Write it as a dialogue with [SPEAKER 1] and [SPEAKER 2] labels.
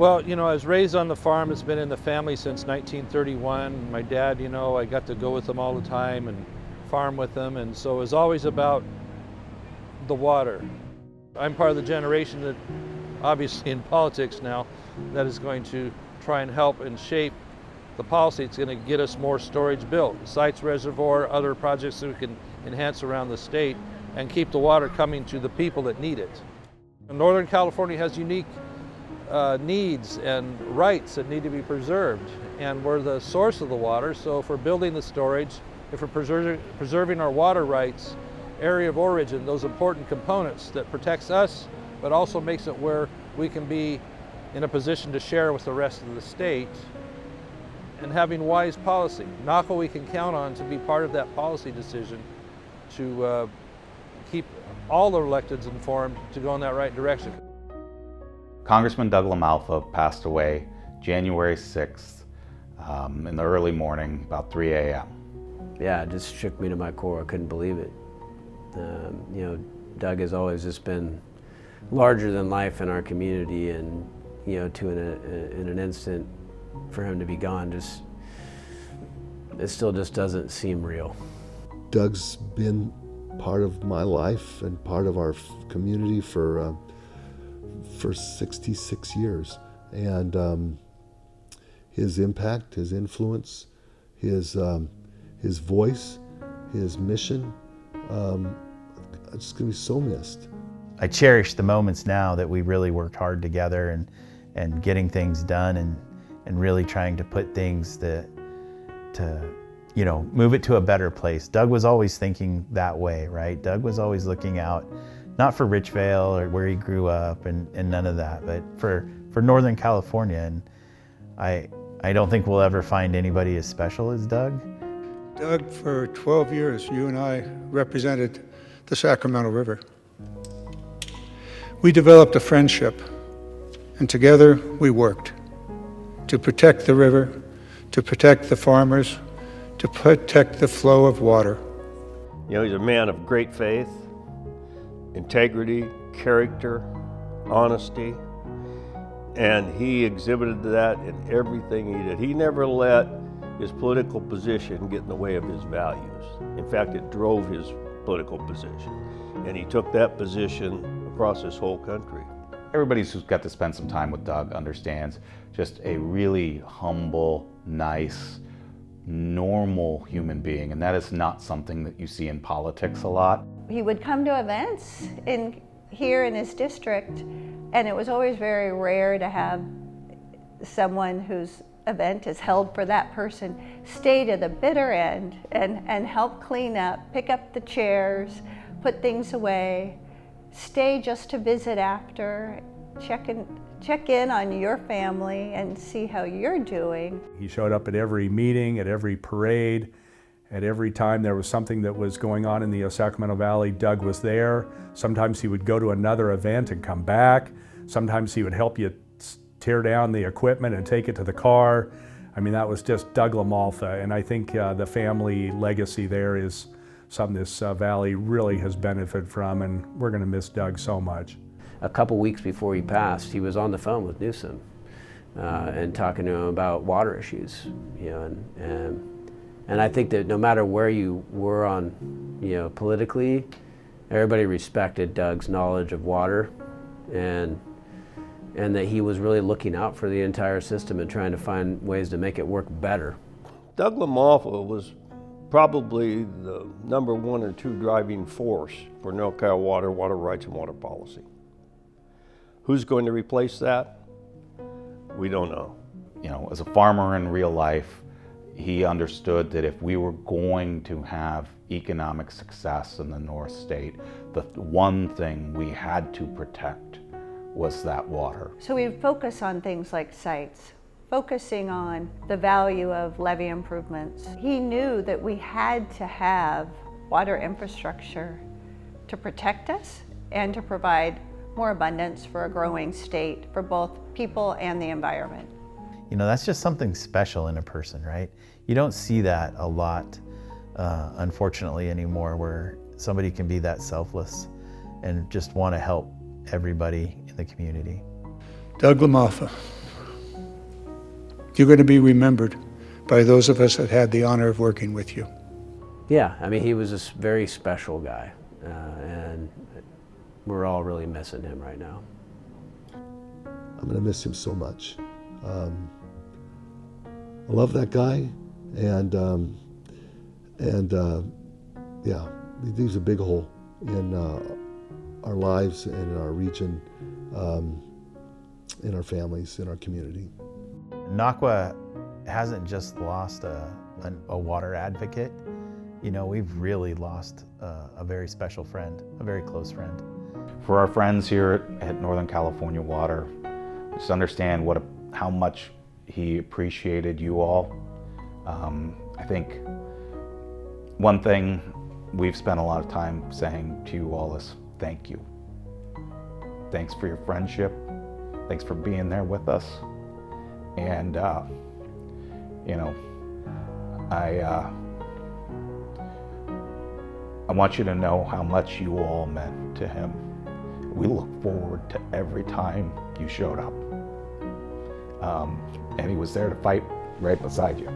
[SPEAKER 1] Well, I was raised on the farm. It's been in the family since 1931. My dad, I got to go with him all the time and farm with him, and so it was always about the water. I'm part of the generation that, obviously in politics now, that is going to try and help and shape the policy. It's going to get us more storage built, Sites Reservoir, other projects that we can enhance around the state and keep the water coming to the people that need it. Northern California has unique needs and rights that need to be preserved, and we're the source of the water, so if we're building the storage, if we're preserving our water rights, area of origin, those important components that protects us, but also makes it where we can be in a position to share with the rest of the state, and having wise policy. NACO we can count on to be part of that policy decision to keep all the electeds informed to go in that right direction.
[SPEAKER 2] Congressman Doug LaMalfa passed away January 6th in the early morning, about 3 a.m.
[SPEAKER 3] Yeah, it just shook me to my core. I couldn't believe it. Doug has always just been larger than life in our community, and in an instant for him to be gone, it still just doesn't seem real.
[SPEAKER 4] Doug's been part of my life and part of our community for 66 years, and his impact, his influence, his voice, his mission, it's going to be so missed.
[SPEAKER 5] I cherish the moments now that we really worked hard together and getting things done and really trying to put things to move it to a better place. Doug was always thinking that way, right? Doug was always looking out, not for Richvale or where he grew up and none of that, but for Northern California. And I don't think we'll ever find anybody as special as Doug.
[SPEAKER 6] Doug, for 12 years, you and I represented the Sacramento River. We developed a friendship, and together we worked to protect the river, to protect the farmers, to protect the flow of water.
[SPEAKER 7] He's a man of great faith, integrity, character, honesty, and he exhibited that in everything he did. He never let his political position get in the way of his values. In fact, it drove his political position, and he took that position across this whole country.
[SPEAKER 2] Everybody who's got to spend some time with Doug understands just a really humble, nice, normal human being, and that is not something that you see in politics a lot.
[SPEAKER 8] He would come to events here in his district, and it was always very rare to have someone whose event is held for that person stay to the bitter end and help clean up, pick up the chairs, put things away, stay just to visit after, check in on your family and see how you're doing.
[SPEAKER 9] He showed up at every meeting, at every parade, at every time there was something that was going on in the Sacramento Valley. Doug was there. Sometimes he would go to another event and come back. Sometimes he would help you tear down the equipment and take it to the car. I mean, that was just Doug LaMalfa, and I think the family legacy there is something this valley really has benefited from, and we're going to miss Doug so much.
[SPEAKER 3] A couple weeks before he passed, he was on the phone with Newsom and talking to him about water issues, and I think that no matter where you were on, politically, everybody respected Doug's knowledge of water, and that he was really looking out for the entire system and trying to find ways to make it work better.
[SPEAKER 7] Doug LaMalfa was probably the number 1 or 2 driving force for NorCal water rights, and water policy. Who's going to replace that? We don't know.
[SPEAKER 2] As a farmer in real life, he understood that if we were going to have economic success in the North State, the one thing we had to protect was that water.
[SPEAKER 8] So we focus on things like sites, focusing on the value of levee improvements. He knew that we had to have water infrastructure to protect us and to provide more abundance for a growing state for both people and the environment.
[SPEAKER 5] That's just something special in a person, right? You don't see that a lot, unfortunately, anymore, where somebody can be that selfless and just want to help everybody in the community.
[SPEAKER 6] Doug LaMalfa, You're going to be remembered by those of us that had the honor of working with you.
[SPEAKER 3] Yeah, I mean, he was a very special guy, and we're all really missing him right now.
[SPEAKER 4] I'm going to miss him so much. I love that guy, and yeah, he leaves a big hole in our lives and in our region, in our families, in our community.
[SPEAKER 5] Naqua hasn't just lost a water advocate. You know, we've really lost a very special friend, a very close friend.
[SPEAKER 2] For our friends here at Northern California Water, just understand how much he appreciated you all. I think one thing we've spent a lot of time saying to you all is thank you. Thanks for your friendship. Thanks for being there with us. And, you know, I want you to know how much you all meant to him. We look forward to every time you showed up. And he was there to fight right beside you.